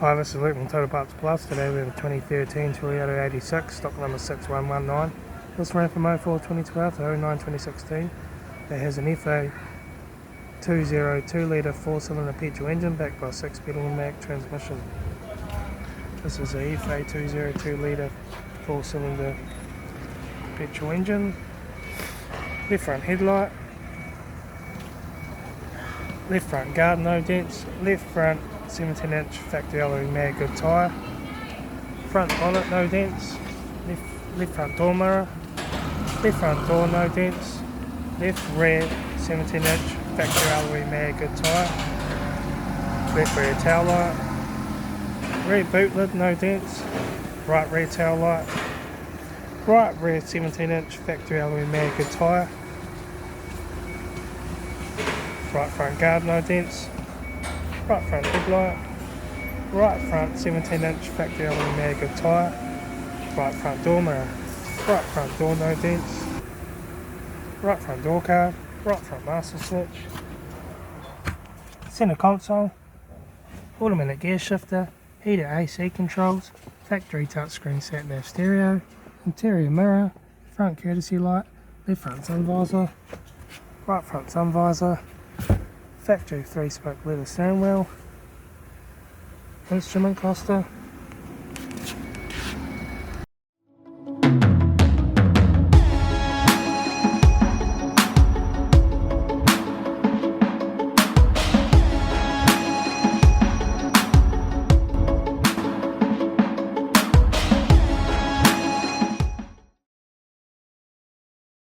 Hi, this is Litre from Total Parts Plus. Today we have a 2013 Toyota 86, stock number 6119. This ran from 04/2012 to 09/2016. It has an FA 202 litre 4-cylinder petrol engine backed by a 6-speed automatic transmission. This is a FA 202 litre 4-cylinder petrol engine. Left front headlight. Left front guard, no dents. Left front 17-inch factory alloy mag good tyre. Front bonnet, no dents. Left front door mirror. Left front door, no dents. Left rear 17-inch factory alloy mag good tyre. Left rear tail light. Rear boot lid, no dents. Right rear tail light. Right rear 17-inch factory alloy mag good tyre. Right front guard, no dents. Right front headlight. Right front 17-inch factory alloy mag good tyre. Right front door mirror. Right front door, no dents. Right front door card. Right front master switch. Centre console. Automatic gear shifter. Heated AC controls. Factory touchscreen sat-nav stereo. Interior mirror. Front courtesy light. Left front sun visor. Right front sun visor. Factory 3-spoke leather steering wheel, instrument cluster,